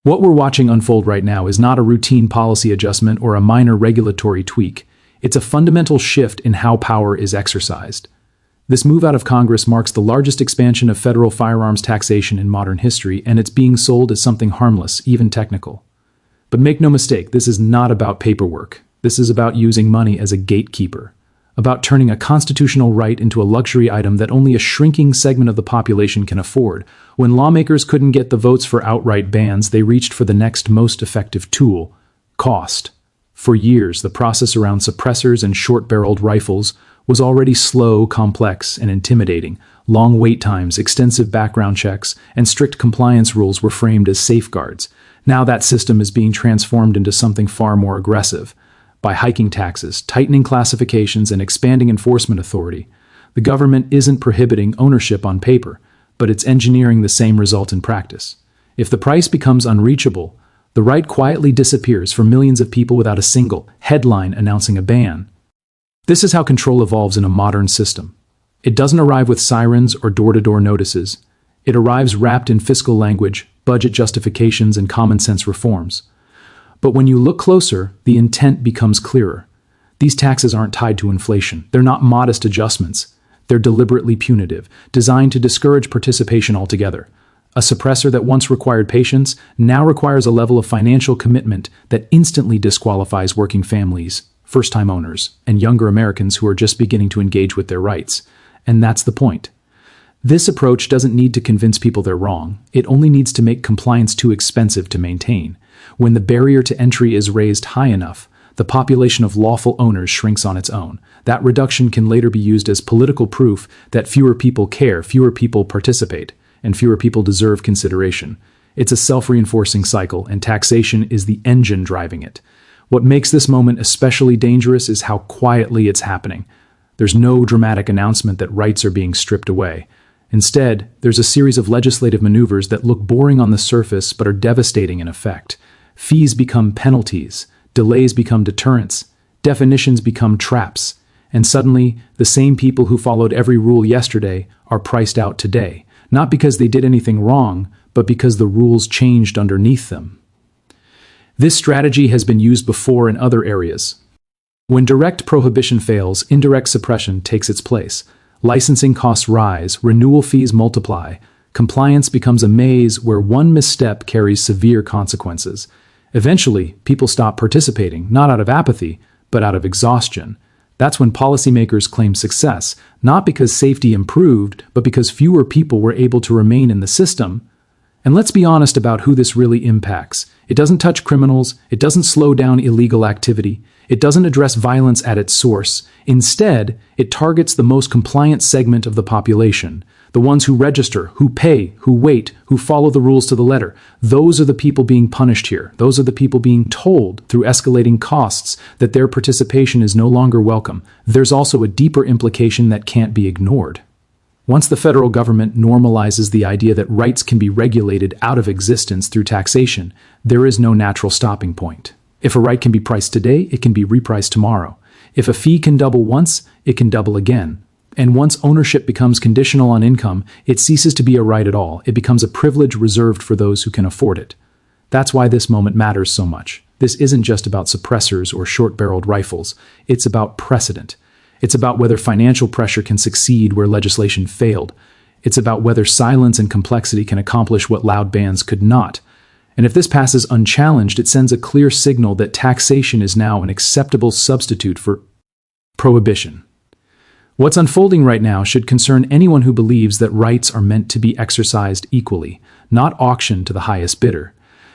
What we're watching unfold right now is not a routine policy adjustment or a minor regulatory tweak. It's a fundamental shift in how power is exercised. This move out of Congress marks the largest expansion of federal firearms taxation in modern history, and it's being sold as something harmless, even technical. But make no mistake, this is not about paperwork. This is about using money as a gatekeeper, about turning a constitutional right into a luxury item that only a shrinking segment of the population can afford. When lawmakers couldn't get the votes for outright bans, they reached for the next most effective tool: cost. For years, the process around suppressors and short-barreled rifles was already slow, complex, and intimidating. Long wait times, extensive background checks, and strict compliance rules were framed as safeguards. Now that system is being transformed into something far more aggressive. By hiking taxes, tightening classifications, and expanding enforcement authority, the government isn't prohibiting ownership on paper, but it's engineering the same result in practice. If the price becomes unreachable, the right quietly disappears for millions of people without a single headline announcing a ban. This is how control evolves in a modern system. It doesn't arrive with sirens or door-to-door notices. It arrives wrapped in fiscal language, budget justifications, and common-sense reforms. But when you look closer, the intent becomes clearer. These taxes aren't tied to inflation. They're not modest adjustments. They're deliberately punitive, designed to discourage participation altogether. A suppressor that once required patience now requires a level of financial commitment that instantly disqualifies working families, first-time owners, and younger Americans who are just beginning to engage with their rights. And that's the point. This approach doesn't need to convince people they're wrong. It only needs to make compliance too expensive to maintain. When the barrier to entry is raised high enough, the population of lawful owners shrinks on its own. That reduction can later be used as political proof that fewer people care, fewer people participate, and fewer people deserve consideration. It's a self-reinforcing cycle, and taxation is the engine driving it. What makes this moment especially dangerous is how quietly it's happening. There's no dramatic announcement that rights are being stripped away. Instead, there's a series of legislative maneuvers that look boring on the surface but are devastating in effect. Fees become penalties, delays become deterrents, definitions become traps, and suddenly, the same people who followed every rule yesterday are priced out today, not because they did anything wrong, but because the rules changed underneath them. This strategy has been used before in other areas. When direct prohibition fails, indirect suppression takes its place. Licensing costs rise, renewal fees multiply. Compliance becomes a maze where one misstep carries severe consequences. Eventually, people stop participating, not out of apathy, but out of exhaustion. That's when policymakers claim success, not because safety improved, but because fewer people were able to remain in the system. And let's be honest about who this really impacts. It doesn't touch criminals, it doesn't slow down illegal activity, it doesn't address violence at its source. Instead, it targets the most compliant segment of the population. The ones who register, who pay, who wait, who follow the rules to the letter. Those are the people being punished here. Those are the people being told through escalating costs that their participation is no longer welcome. There's also a deeper implication that can't be ignored. Once the federal government normalizes the idea that rights can be regulated out of existence through taxation, there is no natural stopping point. If a right can be priced today, it can be repriced tomorrow. If a fee can double once, it can double again. And once ownership becomes conditional on income, it ceases to be a right at all. It becomes a privilege reserved for those who can afford it. That's why this moment matters so much. This isn't just about suppressors or short-barreled rifles. It's about precedent. It's about whether financial pressure can succeed where legislation failed. It's about whether silence and complexity can accomplish what loud bans could not. And if this passes unchallenged, it sends a clear signal that taxation is now an acceptable substitute for prohibition. What's unfolding right now should concern anyone who believes that rights are meant to be exercised equally, not auctioned to the highest bidder.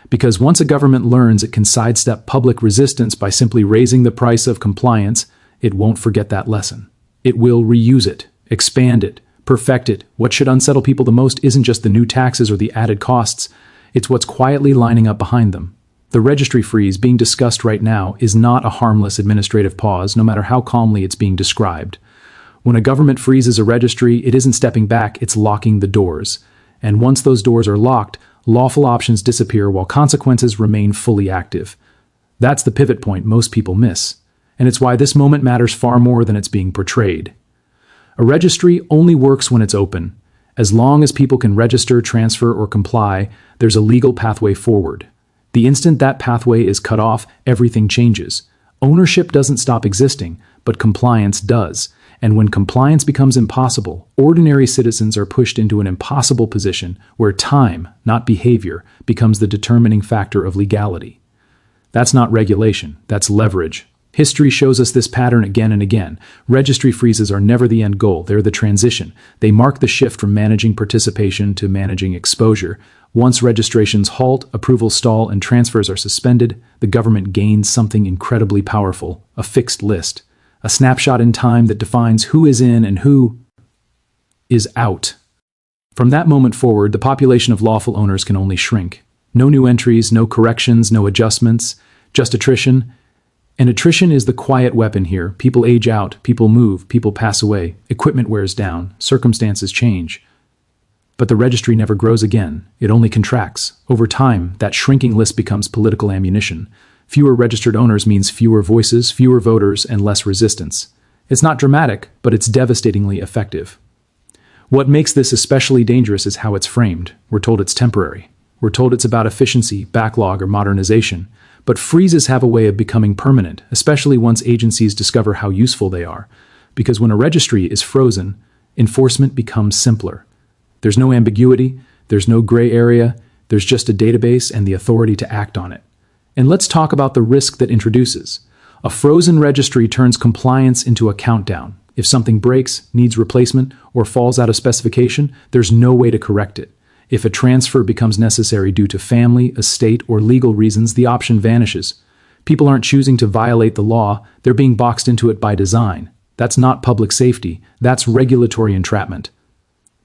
Because once a government learns it can sidestep public resistance by simply raising the price of compliance, it won't forget that lesson. It will reuse it, expand it, perfect it. What should unsettle people the most isn't just the new taxes or the added costs, it's what's quietly lining up behind them. The registry freeze being discussed right now is not a harmless administrative pause, no matter how calmly it's being described. When a government freezes a registry, it isn't stepping back, it's locking the doors. And once those doors are locked, lawful options disappear while consequences remain fully active. That's the pivot point most people miss. And it's why this moment matters far more than it's being portrayed. A registry only works when it's open. As long as people can register, transfer, or comply, there's a legal pathway forward. The instant that pathway is cut off, everything changes. Ownership doesn't stop existing, but compliance does. And when compliance becomes impossible, ordinary citizens are pushed into an impossible position where time, not behavior, becomes the determining factor of legality. That's not regulation, that's leverage. History shows us this pattern again and again. Registry freezes are never the end goal, they're the transition. They mark the shift from managing participation to managing exposure. Once registrations halt, approvals stall, and transfers are suspended, the government gains something incredibly powerful, a fixed list. A snapshot in time that defines who is in and who is out. From that moment forward, the population of lawful owners can only shrink. No new entries, no corrections, no adjustments, just attrition. And attrition is the quiet weapon here. People age out, people move, people pass away, equipment wears down, circumstances change. But the registry never grows again. It only contracts. Over time, that shrinking list becomes political ammunition. Fewer registered owners means fewer voices, fewer voters, and less resistance. It's not dramatic, but it's devastatingly effective. What makes this especially dangerous is how it's framed. We're told it's temporary. We're told it's about efficiency, backlog, or modernization. But freezes have a way of becoming permanent, especially once agencies discover how useful they are. Because when a registry is frozen, enforcement becomes simpler. There's no ambiguity, there's no gray area, there's just a database and the authority to act on it. And let's talk about the risk that introduces. A frozen registry turns compliance into a countdown. If something breaks, needs replacement, or falls out of specification, there's no way to correct it. If a transfer becomes necessary due to family, estate, or legal reasons, the option vanishes. People aren't choosing to violate the law, they're being boxed into it by design. That's not public safety, that's regulatory entrapment.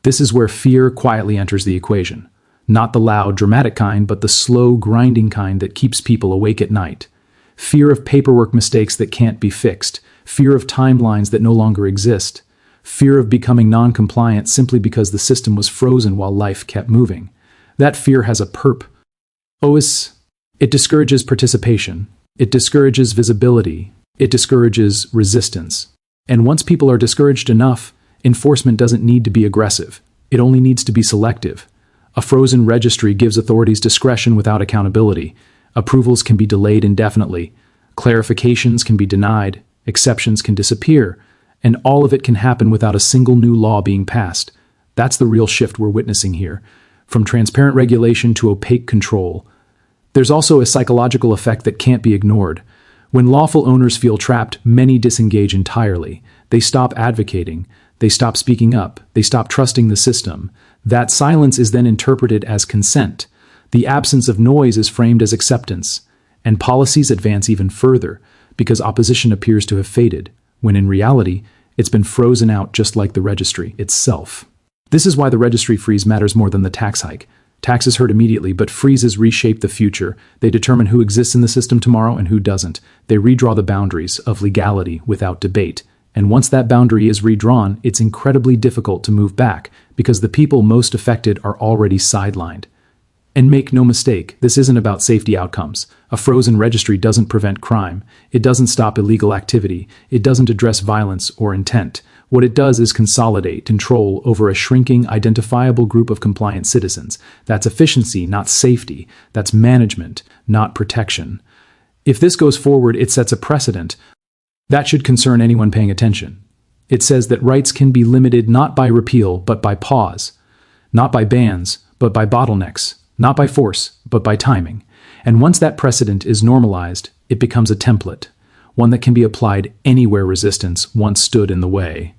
This is where fear quietly enters the equation. Not the loud, dramatic kind, but the slow, grinding kind that keeps people awake at night. Fear of paperwork mistakes that can't be fixed. Fear of timelines that no longer exist. Fear of becoming non-compliant simply because the system was frozen while life kept moving. That fear has a purpose. It discourages participation. It discourages visibility. It discourages resistance. And once people are discouraged enough, enforcement doesn't need to be aggressive. It only needs to be selective. A frozen registry gives authorities discretion without accountability. Approvals can be delayed indefinitely. Clarifications can be denied. Exceptions can disappear. And all of it can happen without a single new law being passed. That's the real shift we're witnessing here. From transparent regulation to opaque control. There's also a psychological effect that can't be ignored. When lawful owners feel trapped, many disengage entirely. They stop advocating. They stop speaking up. They stop trusting the system. That silence is then interpreted as consent. The absence of noise is framed as acceptance. And policies advance even further, because opposition appears to have faded, when in reality, it's been frozen out just like the registry itself. This is why the registry freeze matters more than the tax hike. Taxes hurt immediately, but freezes reshape the future. They determine who exists in the system tomorrow and who doesn't. They redraw the boundaries of legality without debate. And once that boundary is redrawn, it's incredibly difficult to move back, because the people most affected are already sidelined. And make no mistake, this isn't about safety outcomes. A frozen registry doesn't prevent crime. It doesn't stop illegal activity. It doesn't address violence or intent. What it does is consolidate control over a shrinking, identifiable group of compliant citizens. That's efficiency, not safety. That's management, not protection. If this goes forward, it sets a precedent. That should concern anyone paying attention. It says that rights can be limited not by repeal, but by pause. Not by bans, but by bottlenecks. Not by force, but by timing. And once that precedent is normalized, it becomes a template, one that can be applied anywhere resistance once stood in the way.